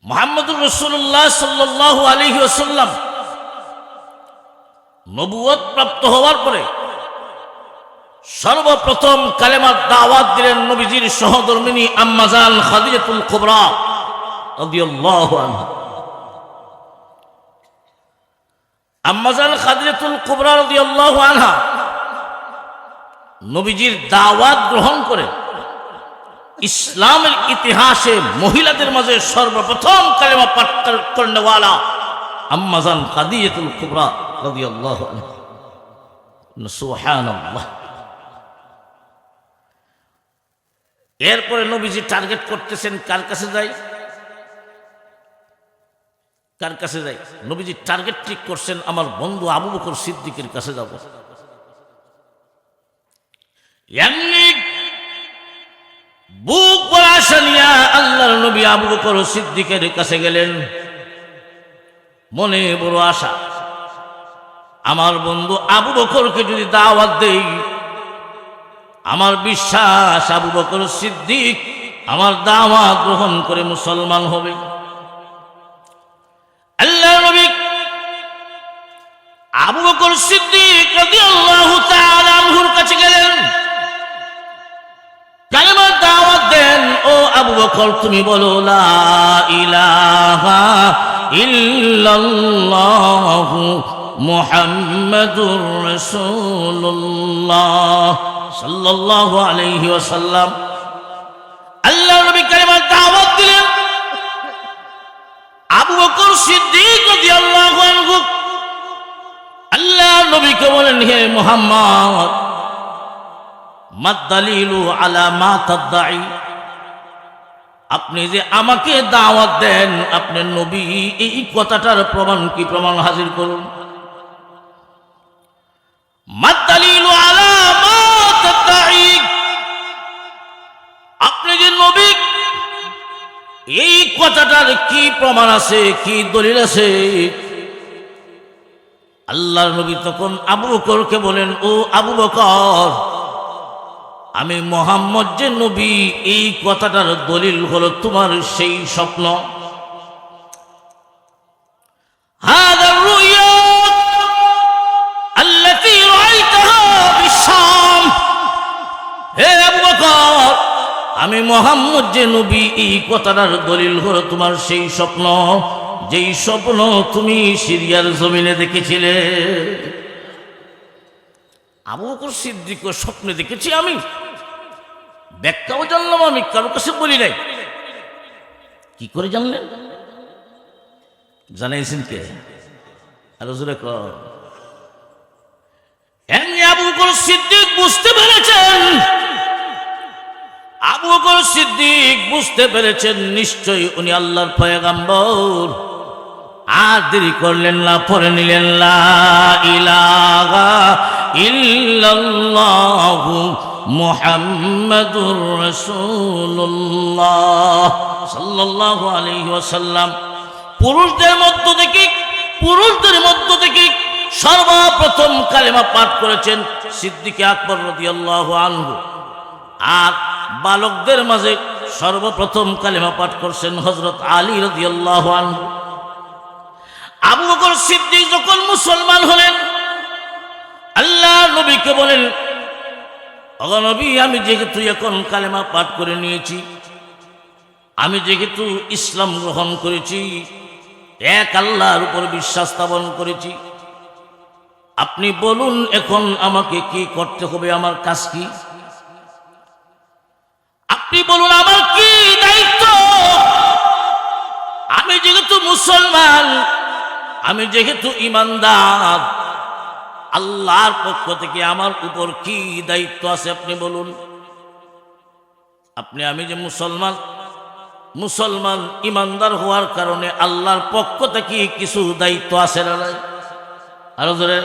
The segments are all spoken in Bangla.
মুহাম্মদুর রাসূলুল্লাহ সাল্লাল্লাহু আলাইহি ওয়াসাল্লাম নবুয়ত প্রাপ্ত হওয়ার পরে সর্বপ্রথম কালেমার দাওয়াত দিলেন নবীজির সহধর্মিণী আম্মা জান খাদিজাতুল কুবরা রাদিয়াল্লাহু আনহা। আম্মা জান খাদিজাতুল কুবরা রাদিয়াল্লাহু আনহা নবীজির দাওয়াত গ্রহণ করে ইসলামের ইতিহাসে মহিলাদের মাঝে সর্বপ্রথম কালেমা পাঠ করনেওয়ালা আম্মা জান খাদিজাতুল কুবরা রাদিয়াল্লাহু আনহা। সুবহানাল্লাহ। এরপরে নবীজি টার্গেট করতেছেন কার কাছে যাই, কার কাছে যাই? নবীজি টার্গেট ঠিক করছেন আমার বন্ধু আবু বকর সিদ্দিকের কাছে যাব। এমনি বুক ভরা আশা নিয়া আল্লাহর নবী আবু বকর সিদ্দিকের কাছে গেলেন। মনে বড় আশা, আমার বন্ধু আবু বকরকে যদি দাওয়াত দেই, আমার বিশ্বাস আবু বকর সিদ্দিক আমার দাওয়াত গ্রহণ করে মুসলমান হবে। আল্লাহর নবী আবু বকর সিদ্দিক রাদিয়াল্লাহু তাআলা আনহুর কাছে গেলেন, কালেমার দাওয়াত দেন। ও আবু বকর, তুমি বলো লা ইলাহা ইল্লাল্লাহু মুহাম্মাদুর রাসূলুল্লাহ সাল্লাল্লাহু আলাইহি ওয়াসাল্লাম। আল্লাহর নবী কালেমার দাওয়াত দিলেন। আবু বকর সিদ্দিক রাদিয়াল্লাহু আনহু আল্লাহর নবীকে বলেন, হে মুহাম্মদ, মাদ দালিলু আলা মা তাদঈ, আপনি যে আমাকে দাওয়াত দেন আপনি নবী, এই কথাটার প্রমাণ কি? প্রমাণ হাজির করুন। মাদ দালিলু আলা মা তাদঈ, আপনি যে নবী, এই কথাটার কি প্রমাণ আছে, কি দলিল আছে? আল্লাহর নবী তখন আবু বকরকে বলেন, ও আবু বকর, আমি মুহাম্মদ যে নবী, এই কথাটার দলিল হলো তোমার সেই স্বপ্ন। হাদা রুয়া আল্লাতী রাআইতাহা বিশাম। হে আবু বকর, আমি মুহাম্মদ যে নবী, এই কথাটার দলিল হলো তোমার সেই স্বপ্ন, যেই স্বপ্ন তুমি সিরিয়ার জমিনে দেখেছিলে। আবু বকর সিদ্দিক স্বপ্নে দেখেছি আমি, ব্যাখ্যাও জানলাম আমি, কারো কাছে বলি নাই। কি করে জানলেন? জানাইছেন কে? আর হুজুরে এমনি আবু বকর সিদ্দিক বুঝতে পেরেছেন, আবু বকর সিদ্দিক বুঝতে পেরেছেন নিশ্চয়ই উনি আল্লাহর পয়গম্বর। আর দেরি করলেন না, পড়ে নিলেন লা ইলাহা ইল্লাল্লাহু মুহাম্মাদুর রাসূলুল্লাহ সাল্লাল্লাহু আলাইহি ওয়াসাল্লাম। পুরুষদের মধ্য থেকে সর্বপ্রথম কালেমা পাঠ করেছেন সিদ্দিক আকবর রাদিয়াল্লাহু আনহু। আর বালকদের মাঝে সর্বপ্রথম কালেমা পাঠ করছেন হযরত আলী রাদিয়াল্লাহু আনহু। আবু বকর সিদ্দিক যখন মুসলমান হলেন, আল্লাহ নবীকে বলেন, ও নবী, আমি যেহেতু এখন কালেমা পাঠ করে নিয়েছি, আমি যেহেতু ইসলাম গ্রহণ করেছি, এক আল্লাহর উপর বিশ্বাস স্থাপন করেছি, আপনি বলুন এখন আমাকে কি করতে হবে, আমার কাজ কি? আপনি বলুন আমার কি দায়িত্ব? আমি যেহেতু মুসলমান, আমি যেহেতু ঈমানদার, আল্লাহর পক্ষ থেকে আমার উপর কি দায়িত্ব আছে আপনি বলুন। আমি যে মুসলমান ঈমানদার হওয়ার কারণে আল্লাহর পক্ষ থেকে কিছু দায়িত্ব আছে না? আরো ধরে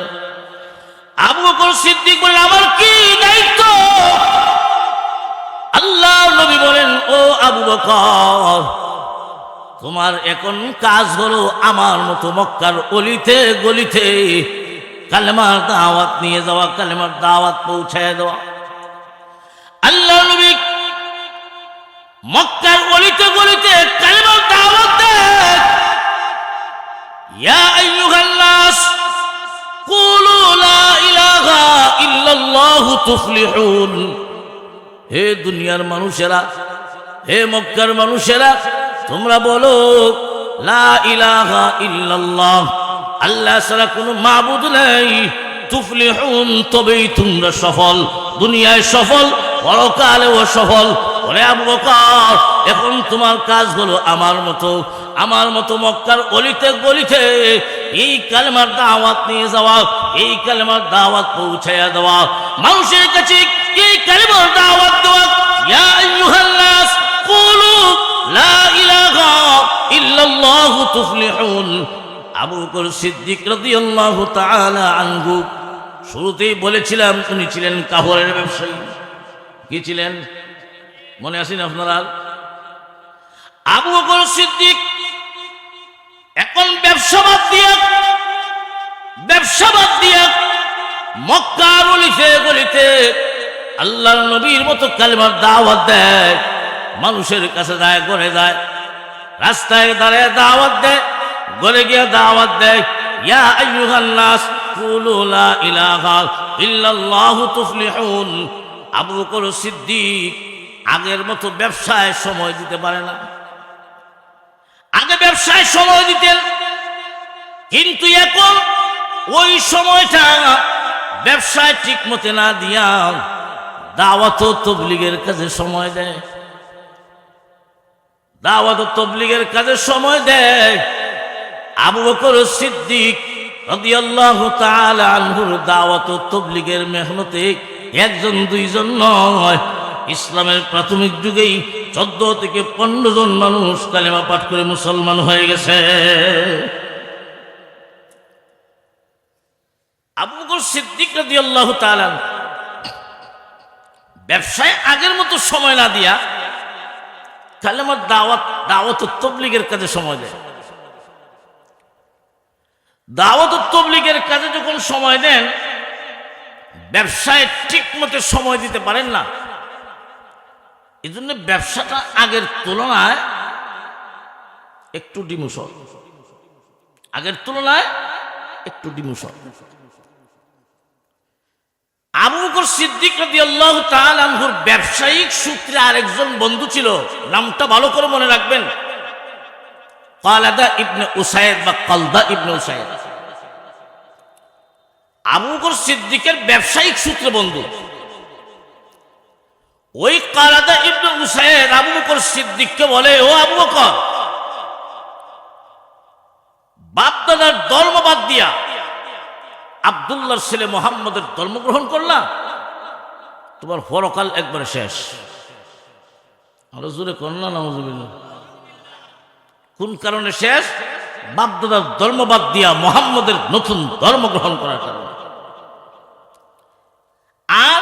আবু বকর সিদ্দিক বলেন, আমার কি দায়িত্ব? আল্লাহ নবী বলেন, ও আবু বকর, তোমার এখন কাজ হলো আমার মতো মক্কার অলিতে গলিতে কালেমার দাওয়াত নিয়ে যাওয়া, কালেমার দাওয়াত পৌঁছায় দেওয়া। আল্লাহ নবী মক্কার অলিতে গলিতে কালেমার দাওয়াত দেন। তুফলিহুন। হে দুনিয়ার মানুষেরা, হে মক্কার মানুষেরা, তোমরা বলো লা ইলাহা ইল্লাল্লাহ, আল্লাহ ছাড়া কোনো মাবুদ নেই। তুফলিহুন, তবেই তোমরা সফল, দুনিয়ায় সফল, পরকালেও সফল। ওরে আবু বকর, এখন তোমার কাজ হলো আমার মতো মক্কার অলিতে গলিতে এই কালেমার দাওয়াত নিয়ে যাওয়া, এই কালেমার দাওয়াত পৌঁছায়া দেওয়া, মানুষের কাছে এই কালেমার দাওয়াত দেওয়া। ইয়া আইয়ুহান নাস কুলু লা ইলাহা ইল্লাল্লাহু তুফলিহুন। আবু বকর সিদ্দিক রাদিয়াল্লাহু তাআলা আনহু, শুরুতেই বলেছিলাম উনি ছিলেন কাপড়ের ব্যবসায়ী। কি ছিলেন মনে আছেন আপনারা? আবু বকর সিদ্দিক এখন ব্যবসা বাদ দিয়া মক্কার অলিতে গলিতে আল্লাহর নবীর মতো কালেমার দাওয়াত দেয়। মানুষের কাছে যায়, ঘরে যায়, রাস্তায় দাঁড়ায় দাওয়াত দেয়, ঘরে গিয়ে দাওয়াত দেয়। ইয়া আইয়ুহান নাস কুলু লা ইলাহা ইল্লাল্লাহু তুফলিহুন। আবু বকর সিদ্দিক আগের মতো ব্যবসায় সময় দিতে পারে না। আগে ব্যবসায় সময় দিতেন, কিন্তু এখন ওই সময়টা ব্যবসায় ঠিক মতো না দিয়া দাওয়াত ও তাবলীগের কাজে সময় দেয়। দাওয়াত ও তাবলীগের কাজে সময় দেয়। আবু বকর সিদ্দিক রাদিয়াল্লাহু তাআলা আনহুর দাওয়াত ও তাবলীগের মেহনতে একজন দুইজন নয়, ইসলামের প্রাথমিক যুগেই 14 থেকে 15 জন মানুষ কালেমা পাঠ করে মুসলমান হয়ে গেছে। আবু বকর সিদ্দিক রাদিয়াল্লাহু তাআলা ব্যবসায় আগের মতো সময় না দিয়া কালেমার দাওয়াত ও তাবলীগের কাজে সময় দেয়। দাওয়াত ও তাবলীগের কাজে যখন সময় দেন, ব্যবসায় ঠিক মতো সময় দিতে পারেন না। এই জন্য ব্যবসাটা আগের তুলনায় একটু ডিমোশন, আবু বকর সিদ্দিক রাদিয়াল্লাহু তাআলা আনহুর ব্যবসায়িক সূত্রে আরেকজন বন্ধু ছিল, নামটা ভালো করে মনে রাখবেন, কালাদা ইবনে উসাইদ বা কালদা ইবনে উসাইদ। আবু বকর সিদ্দিকের ব্যবসায়িক সূত্রে বন্ধু। ওই কালাদা ইবনে উসাইদ আবু বকর সিদ্দিককে বলে, ও আবু বকর, বাপদাদার ধর্ম বাদ দিয়া আব্দুল্লাহর ছেলে মুহাম্মদের ধর্ম গ্রহণ করলা, তোমার পরকাল একবারে শেষ। আরো জোরে করলা নাউযুবিল্লাহ। কোন কারণে শেষ? বাপদাদার ধর্ম বাদ দিয়া মুহাম্মদের নতুন ধর্ম গ্রহণ করার কারণে। আর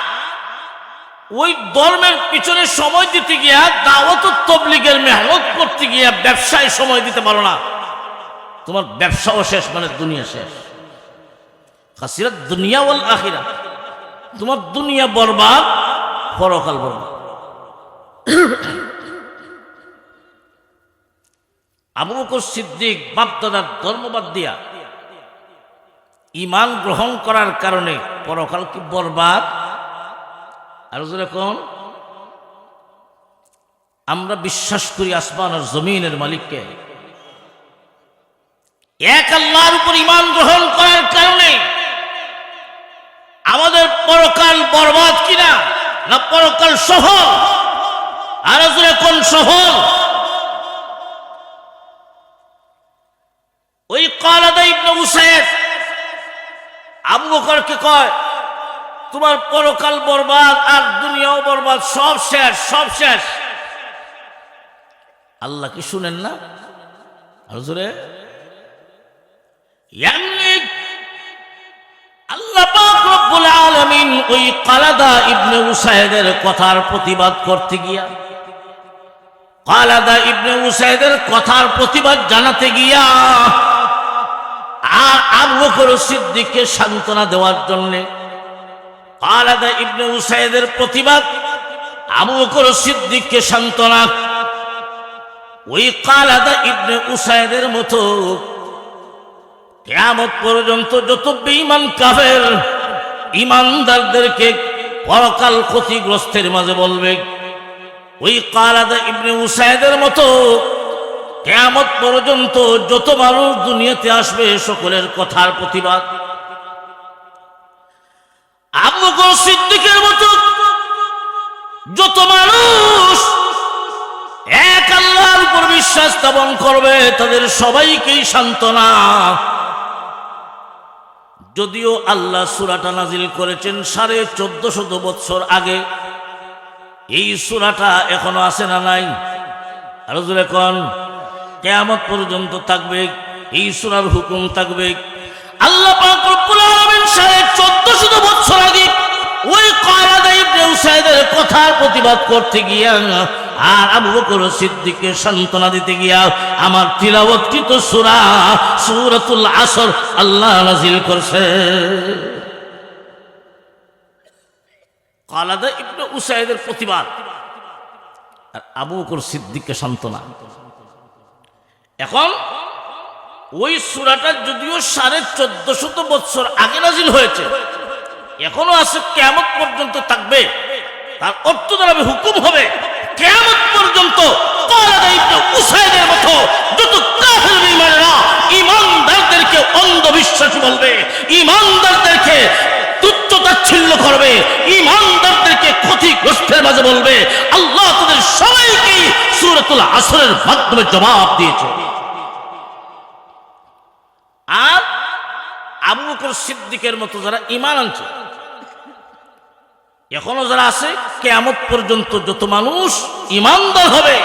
ওই ধর্মের পিছনে সময় দিতে গিয়া, দাওয়াত ও তাবলীগের মেহনত করতে গিয়া ব্যবসায় সময় দিতে পারো না, তোমার ব্যবসাও শেষ, মানে দুনিয়া শেষ। খাসিরাত দুনিয়া ওয়াল আখিরা, তোমার দুনিয়া বরবাদ, পরকাল বরবাদ। আবু বকর সিদ্দিক বাপদাদার ধর্মবাদ দিয়া ঈমান গ্রহণ করার কারণে পরকাল কি বরবাদ? আর যেরকম আমরা বিশ্বাস করি আসমান আর জমিনের মালিককে, এক আল্লাহর উপর ঈমান গ্রহণ করার কারণে আমাদের পরকাল বরবাদ কিনা, না পরকাল সফল? আর যেরকম সফল। ওই কালাদা ইবনে উসাইদ আবু বকরকে কয়, তোমার পরকাল বরবাদ আর দুনিয়াও বরবাদ, সব শেষ, সব শেষ। আল্লাহ কি শুনেন না? হুজুরে আল্লাহ পাক রব্বুল আলামিন ওই কালাদা ইবনে উসাইদের কথার প্রতিবাদ করতে গিয়া, কালাদা ইবনে উসাইদের কথার প্রতিবাদ জানাতে গিয়া, আর আবু বকর সিদ্দিককে সান্ত্বনা দেওয়ার জন্য কালাদা ইবনে উসাইদের প্রতিবাদ, আবু বকর সিদ্দিককে সান্ত্বনা। ওই কালাদা ইবনে উসাইদের মতো কিয়ামত পর্যন্ত যত বেঈমান কাফের ইমানদারদেরকে পরকাল ক্ষতিগ্রস্তের মাঝে বলবে। ওই কালাদা ইবনে উসাইদের মতো কিয়ামত পর্যন্ত যত মানুষ দুনিয়াতে আসবে সকলের কথার প্রতিবাদ। আবু বকর সিদ্দিকের মতো যত মানুষ এক আল্লাহর উপর বিশ্বাস স্থাপন করবে তাদের সবাইকেই সান্ত্বনা। যদিও আল্লাহ সূরাটা নাজিল করেছেন 1450 বছর আগে, এই সূরাটা এখনো আছে না নাই? আরো জোরে কোন। কিয়ামত পর্যন্ত থাকবে, এই সূরার হুকুম থাকবে। আল্লাহ পাক রব্বুল আলামিন 1450 বছর আগে ওই কালাদা ইবনে উসাইদের কথার প্রতিবাদ করতে গিয়া আর আবু বকর সিদ্দিককে সান্ত্বনা দিতে গিয়া আমার তিলাওয়াতকৃত সূরা সূরাতুল আসর আল্লাহ নাযিল করছে। কালাদা ইবনে উসাইদের প্রতিবাদ আর আবু বকর সিদ্দিককে সান্ত্বনা। এখন ওই সূরাটা যদিও 1450 বছর আগে নাযিল হয়েছে, এখনো আছে, কিয়ামত পর্যন্ত থাকবে, তার অর্থ দ্বারা হুকুম হবে কিয়ামত পর্যন্ত কালাদা ইবনে উসাইদের মতো যত কাফের বেঈমানরা ঈমানদারদেরকে অন্ধবিশ্বাসী বলবে, ঈমানদারদেরকে তুচ্ছ-তাচ্ছিল্য করবে, ঈমানদারদেরকে ক্ষতিগ্রস্তের মাঝে বলবে, আল্লাহ তাদের সবাইকেই সূরাতুল আসরের মাধ্যমে জবাব দিয়েছে। আর আবু বকর সিদ্দিকের মতো যারা ঈমান আনছে, এখনো যারা আছে, কিয়ামত পর্যন্ত যত মানুষ ঈমানদার হবে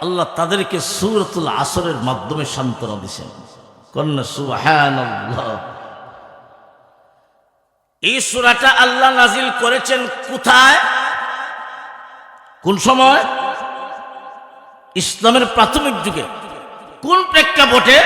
আল্লাহ তাদেরকে সূরাতুল আসরের মাধ্যমে সান্ত্বনা দিয়েছেন। কন্যা সুবহানাল্লাহ। এই সূরাটা আল্লাহ নাজিল করেছেন কোথায়, কোন সময়? ইসলামের প্রাথমিক যুগে। কোন প্রেক্ষাপটে?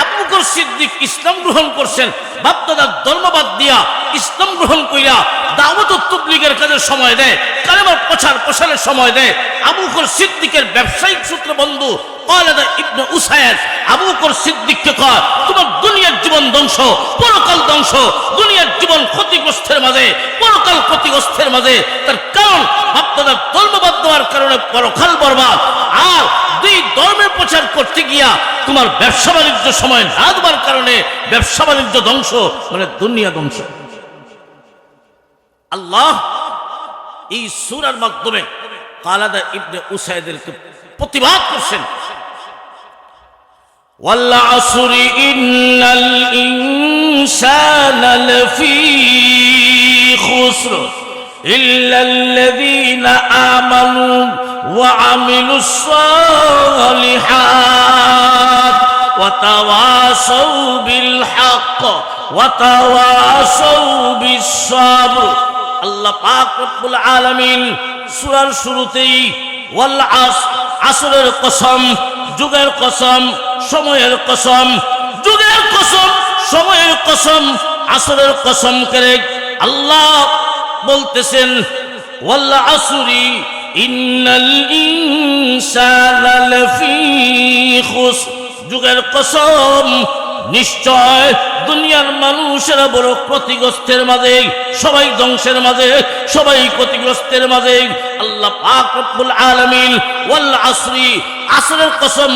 আবু বকর সিদ্দিক ইসলাম গ্রহণ করছেন, বাপদাদার ধর্মবাদ দিয়া ইসলাম গ্রহণ কইরা দাওয়াত ও তাবলীগের কাজে সময় দেয়, কালেমার প্রসারের সময় দেয়। আবু বকর সিদ্দিকের ব্যবসায়িক সূত্র বন্ধু কালাদা ইবনে উসাইদ আবু বকর সিদ্দিককে কয়, তোমার দুনিয়ার জীবন ধ্বংস, পরকাল ধ্বংস, দুনিয়ার জীবন ক্ষতিগ্রস্তের মাঝে, পরকাল ক্ষতিগ্রস্তের মাঝে। তার কারণ বাপদাদার ধর্মবাদ দেওয়ার কারণে পরকাল বরবাদ, আর দুই ধর্মের প্রচার করতে গিয়া তোমার ব্যবসা বাণিজ্য সময় না দেওয়ার কারণে ব্যবসা বাণিজ্য ধ্বংস, মানে দুনিয়া ধ্বংস। আল্লাহ এই সূরার মাধ্যমে কালাদা ইবনে উসাইদকে প্রতিবাদ করছেন। ওয়াল আসরি ইন্নাল ইনসানা লাফি খুসর ইল্লাল্লাযীনা আমানু ওয়া আমিলুস সালিহাত ওয়া তাওয়াসাউ বিল হক ওয়া তাওয়াসাউ বিস সাবর। আল্লাহ পাক রব্বুল আলামিন সূরার শুরুতেই ওয়াল আসরের কসম, যুগের কসম, সময়ের কসম, যুগের কসম, সময়ের কসম, আসরের কসম করে আল্লাহ বলতেছেন ওয়াল আসরি ইন্নাল ইনসানা লাফি খুসর। যুগের কসম, নিশ্চয় দুনিয়ার মানুষেরা বড় ক্ষতিগ্রস্তের মাঝে, সবাই ধ্বংসের মাঝে, সবাই ক্ষতিগ্রস্তের মাঝে। আল্লাহ পাক রব্বুল আলামিন ওয়াল আসরি, আসরের কসম,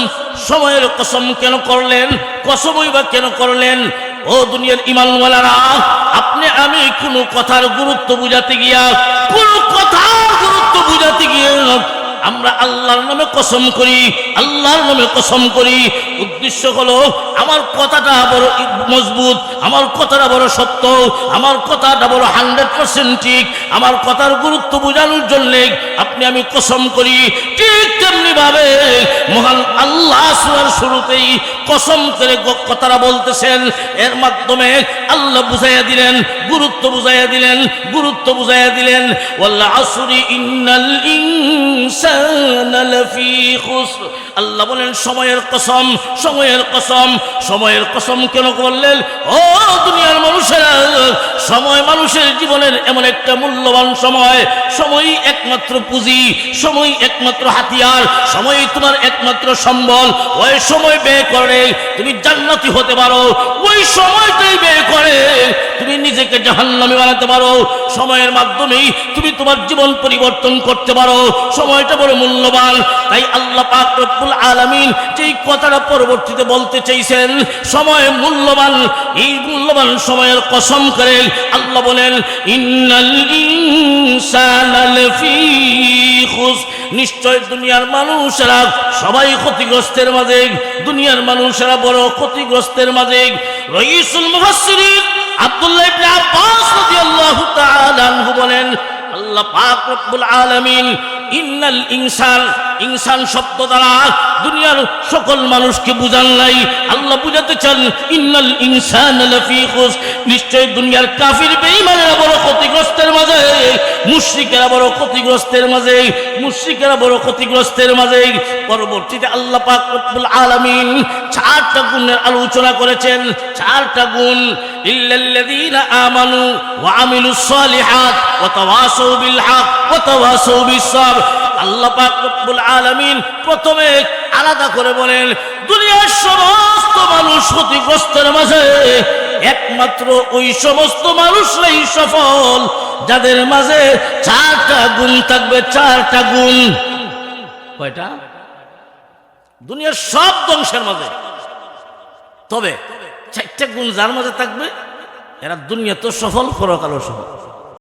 সময়ের কসম কেন করলেন? কসমই বা কেন করলেন? ও দুনিয়ার ঈমানওয়ালারা, আপনি আমি কোনো কথার গুরুত্ব বুঝাতে গিয়া, কোনো কথার গুরুত্ব বুঝাতে গিয়ে আমরা আল্লাহর নামে কসম করি, আল্লাহর নামে কসম করি। উদ্দেশ্য হলো আমার কথাটা বড় মজবুত, আমার কথাটা বড় সত্য, আমার কথাটা বড় 100% ঠিক, আমার কথার গুরুত্ব বোঝানোর জন্য আপনি আমি কসম করি। ঠিক তেমনি ভাবে মহান আল্লাহ সূরার শুরুতেই কসম করে কথাটা বলতেছেন, এর মাধ্যমে আল্লাহ বুঝাইয়া দিলেন, গুরুত্ব বুঝাইয়া দিলেন, গুরুত্ব বুঝাইয়া দিলেন। ওয়াল আসরি ইন্নাল ইনসানা ইনসানা লাফি খুসর। আল্লাহ বলেন সময়ের কসম, সময়ের কসম। সময়ের কসম কেন করলেন? ও দুনিয়ার মানুষেরা, সময় মানুষের জীবনের এমন একটা মূল্যবান সময়। সময়ই একমাত্র পুঁজি, সময় একমাত্র হাতিয়ার, সময় তোমার একমাত্র সম্বল। ওই সময় ব্যয় করে তুমি জান্নাতি হতে পারো, ওই সময়টাই ব্যয় করে তুমি নিজেকে জাহান্নামী বানাতে পারো। সময়ের মাধ্যমেই তুমি তোমার জীবন পরিবর্তন করতে পারো। সময়টা বড় মূল্যবান। তাই আল্লাহ পাক রব্বুল আলামিন যেই কথাটা পরবর্তীতে বলতে চাইছেন, সময় মূল্যবান, এই মূল্যবান সময়ের কসম করে আল্লাহ বলেন ইন্নাল ইনসানা লাফি খুসর। নিশ্চয় দুনিয়ার মানুষেরা সবাই ক্ষতিগ্রস্তের মাঝে, দুনিয়ার মানুষেরা বড় ক্ষতিগ্রস্তের মাঝে। রাইসুল মুফাসসিরিন আব্দুল্লাহ ইবনে আব্বাস রাদিয়াল্লাহু তাআলা আনহু বলেন, আল্লাহ পাক রব্বুল আলামিন ইন্নাল ইনসান, ইনসান শব্দ দ্বারা দুনিয়ার সকল মানুষকে বুঝান নাই। আল্লাহ বুঝাতে চান ইন্নাল ইনসানা লাফি খুসর। নিশ্চয় দুনিয়ার কাফির বেঈমানেরা বড় ক্ষতিগ্রস্তের মাঝে, মুশরিকেরা বড় ক্ষতিগ্রস্তের মাঝে, মুশরিকেরা বড় ক্ষতিগ্রস্তের মাঝে। পরবর্তীতে আল্লাহ পাক রব্বুল আলামিন চারটা গুণের আলোচনা করেছেন, চারটা গুণ। ইল্লাল্লাযীনা আমানু ওয়া আমিলুস সালিহাত ওয়া তাওয়াসাউ বিল হক ওয়া তাওয়াসাউ বিস সাবর। আল্লাহ পাক রব্বুল আলামিন প্রথমে আলাদা করে বলেন দুনিয়ার সমস্ত মানুষ ক্ষতিগ্রস্তের মাঝে, একমাত্র ওই সমস্ত মানুষরাই সফল যাদের মাঝে চারটা গুণ থাকবে। চারটা গুণ। কয়টা? দুনিয়ার সব ধ্বংসের মাঝে, তবে চারটা গুণ যার মাঝে থাকবে এরা দুনিয়া তো সফল, পরকালও সফল।